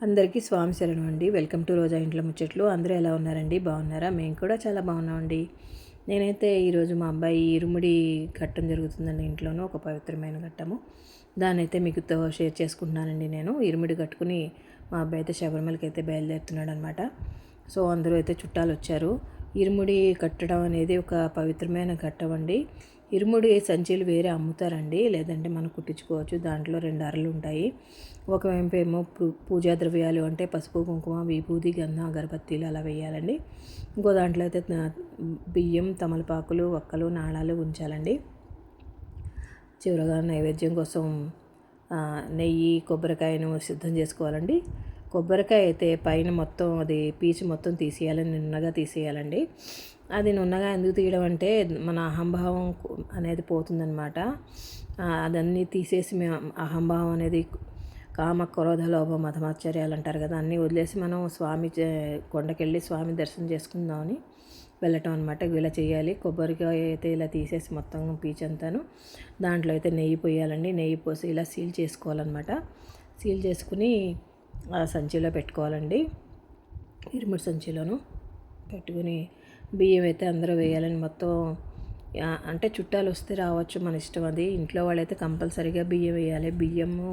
అందరికీ స్వామి శరణం అండి. వెల్కమ్ టు రోజా ఇంట్లో ముచ్చట్లు. అందరూ ఎలా ఉన్నారండి? బాగున్నారా? మేము కూడా చాలా బాగున్నామండి. నేనైతే ఈరోజు మా అబ్బాయి ఇరుముడి కట్టడం జరుగుతుందండి ఇంట్లోనూ, ఒక పవిత్రమైన ఘట్టము. దాన్నైతే మీకుతో షేర్ చేసుకుంటున్నానండి. నేను ఇరుముడి కట్టుకుని మా అబ్బాయి అయితే శబరిమలకి అయితే బయలుదేరుతున్నాడు అనమాట. సో అందరూ అయితే చుట్టాలు వచ్చారు. ఇరుముడి కట్టడం అనేది ఒక పవిత్రమైన ఘట్టం అండి. ఇరుముడి సంచులు వేరే అమ్ముతారండి, లేదంటే మనం కుట్టించుకోవచ్చు. దాంట్లో 2 అరలు ఉంటాయి. ఒక వైపేమో పూజా ద్రవ్యాలు అంటే పసుపు, కుంకుమ, విభూది, గంధం, అగరబత్తీలు అలా వేయాలండి. ఇంకో దాంట్లో అయితే బియ్యం, తమలపాకులు, వక్కలు, నాణాలు ఉంచాలండి. చివరగా నైవేద్యం కోసం నెయ్యి, కొబ్బరికాయను సిద్ధం చేసుకోవాలండి. కొబ్బరికాయ అయితే పైన మొత్తం అది పీచు మొత్తం తీసేయాలని, నున్నగా తీసేయాలండి. అది నున్నగా ఎందుకు తీయడం అంటే మన అహంభావం అనేది పోతుందన్నమాట. అదన్నీ తీసేసి మేము అహంభావం అనేది కామ, క్రోధ, లోభ, మతమాశ్చర్యాలు అంటారు కదా, అన్నీ వదిలేసి మనం స్వామి కొండకెళ్ళి స్వామి దర్శనం చేసుకుందామని వెళ్ళటం అనమాట. ఇలా చేయాలి. కొబ్బరికాయ అయితే ఇలా తీసేసి మొత్తం పీచంతాను దాంట్లో అయితే నెయ్యి పోయాలండి. నెయ్యి పోసి ఇలా సీల్ చేసుకోవాలన్నమాట. సీల్ చేసుకుని ఆ సంచిలో పెట్టుకోవాలండి. ఇరుముడి సంచిలోను పెట్టుకుని బియ్యం అయితే అందరూ వేయాలని మొత్తం అంటే చుట్టాలు వస్తే రావచ్చు, మన ఇష్టం అది. ఇంట్లో వాళ్ళైతే కంపల్సరీగా బియ్యం వేయాలి. బియ్యము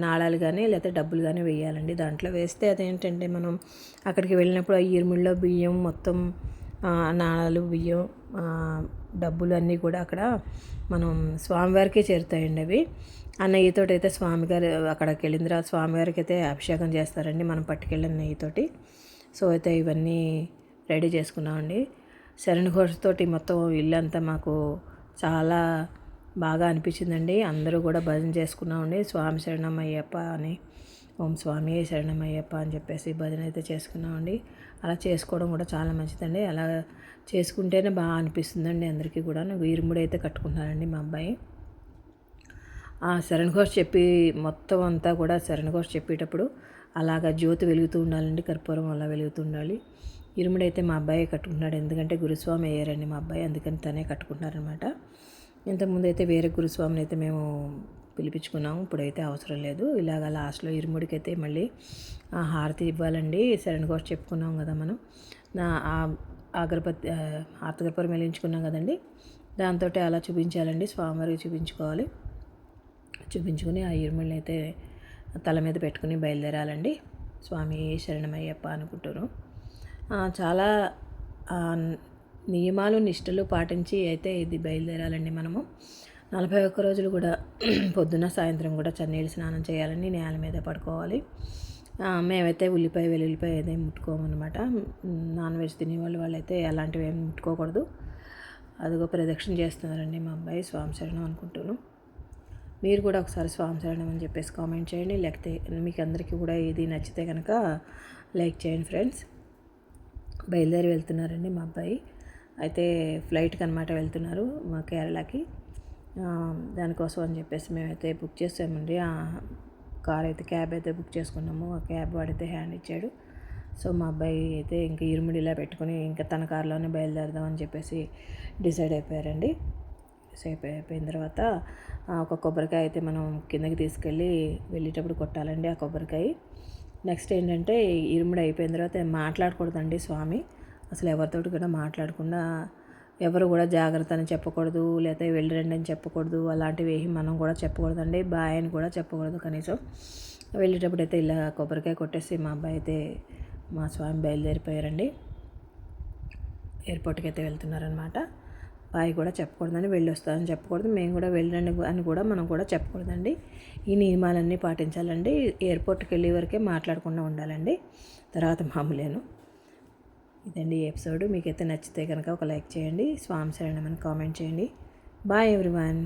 నాళాలు కానీ లేకపోతే డబ్బులు కానీ వేయాలండి. దాంట్లో వేస్తే అదేంటంటే మనం అక్కడికి వెళ్ళినప్పుడు ఆ ఇరుముడిలో బియ్యం మొత్తం నాణాలు, బియ్యం, డబ్బులు అన్నీ కూడా అక్కడ మనం స్వామివారికే చేరుతాయండి. అవి ఆ నెయ్యితోటి అయితే స్వామిగారు అక్కడికి వెళ్ళిన తర్వాత స్వామివారికి అయితే అభిషేకం చేస్తారండి, మనం పట్టుకెళ్ళిన నెయ్యితోటి. సో అయితే ఇవన్నీ రెడీ చేసుకున్నామండి. శరణ్ ఘోషతోటి మొత్తం ఇల్లంతా మాకు చాలా బాగా అనిపించిందండి. అందరూ కూడా భజన చేసుకున్నామండి. స్వామి శరణమయ్యప్ప అని, ఓం స్వామి శరణమయ్యప్ప అని చెప్పేసి భజన అయితే చేసుకున్నామండి. అలా చేసుకోవడం కూడా చాలా మంచిదండి. అలా చేసుకుంటేనే బాగా అనిపిస్తుందండి అందరికీ కూడా. నాకు ఇరుముడి అయితే కట్టుకుంటున్నానండి మా అబ్బాయి. ఆ శరణ్ ఘోష్ చెప్పి మొత్తం అంతా కూడా శరణ్ ఘోష్ చెప్పేటప్పుడు అలాగా జ్యోతి వెలుగుతూ ఉండాలండి, కర్పూరం అలా వెలుగుతూ ఉండాలి. ఇరుముడైతే మా అబ్బాయి కట్టుకుంటున్నాడు, ఎందుకంటే గురుస్వామి అయ్యారండి మా అబ్బాయి, అందుకని తనే కట్టుకుంటున్నారనమాట. ఇంతకుముందు అయితే వేరే గురుస్వామిని అయితే మేము పిలిపించుకున్నాము, ఇప్పుడైతే అవసరం లేదు. ఇలాగ లాస్ట్లో ఇరుముడికైతే మళ్ళీ హారతి ఇవ్వాలండి. శరణ్ ఘోష్ చెప్పుకున్నాం కదా మనం, అగరబత్తి హారతకర్పూరం వెలిగించుకున్నాం కదండి, దాంతో అలా చూపించాలండి. స్వామివారికి చూపించుకోవాలి. చూపించుకుని ఆ ఇరుముడిని అయితే తల మీద పెట్టుకుని బయలుదేరాలండి. స్వామి శరణమయ్యప్ప అనుకుంటారు. చాలా నియమాలు, నిష్టలు పాటించి అయితే ఇది బయలుదేరాలండి. మనము 41 రోజులు కూడా పొద్దున్న సాయంత్రం కూడా చన్నీళ్ళు స్నానం చేయాలండి. నేల మీద పడుకోవాలి. మేమైతే ఉల్లిపాయ, వెల్లుల్లిపాయ ఏదైనా ముట్టుకోమన్నమాట. నాన్ వెజ్ తినేవాళ్ళు వాళ్ళైతే అలాంటివి ఏమి ముట్టుకోకూడదు. అదిగో ప్రదక్షిణ చేస్తున్నారండి మా అబ్బాయి. స్వామి శరణం అనుకుంటాను. మీరు కూడా ఒకసారి స్వామి శరణం అని చెప్పేసి కామెంట్ చేయండి. లేకపోతే మీకు అందరికీ కూడా ఇది నచ్చితే కనుక లైక్ చేయండి ఫ్రెండ్స్. బయలుదేరి వెళ్తున్నారండి మా అబ్బాయి అయితే. ఫ్లైట్కి అనమాట వెళ్తున్నారు మా కేరళకి. దానికోసం అని చెప్పేసి మేమైతే బుక్ చేసామండి. కార్ అయితే క్యాబ్ అయితే బుక్ చేసుకున్నాము. ఆ క్యాబ్ వాడైతే హ్యాండ్ ఇచ్చాడు. సో మా అబ్బాయి అయితే ఇంకా ఇరుముడి ఇలా పెట్టుకుని ఇంకా తన కార్లోనే బయలుదేరదాం అని చెప్పేసి డిసైడ్ అయిపోయారండి. సేపు అయిపోయిన తర్వాత ఒక కొబ్బరికాయ అయితే మనం కిందకి తీసుకెళ్ళి వెళ్ళేటప్పుడు కొట్టాలండి ఆ కొబ్బరికాయ. నెక్స్ట్ ఏంటంటే ఇరుముడి అయిపోయిన తర్వాత మాట్లాడకూడదండి స్వామి. అసలు ఎవరితోటి కూడా మాట్లాడకుండా, ఎవరు కూడా జాగ్రత్త అని చెప్పకూడదు, లేకపోతే వెళ్ళిరండి అని చెప్పకూడదు. అలాంటివి ఏమి మనం కూడా చెప్పకూడదండి. బాయ్ అని కూడా చెప్పకూడదు కనీసం. వెళ్ళేటప్పుడు అయితే ఇలా కొబ్బరికాయ కొట్టేసి మా అబ్బాయి అయితే మా స్వామి బయలుదేరిపోయారండి. ఎయిర్పోర్ట్కి అయితే వెళ్తున్నారనమాట. బాయ్ కూడా చెప్పకూడదండి, వెళ్ళి వస్తారని చెప్పకూడదు. మేము కూడా వెళ్ళండి అని కూడా మనం కూడా చెప్పకూడదండి. ఈ నియమాలన్నీ పాటించాలండి. ఎయిర్పోర్ట్కి వెళ్ళే వరకే మాట్లాడకుండా ఉండాలండి, తర్వాత మామూలేను. ఇదండి ఈ ఎపిసోడ్. మీకైతే నచ్చితే కనుక ఒక లైక్ చేయండి. స్వామి శరణం అని కామెంట్ చేయండి. Bye everyone.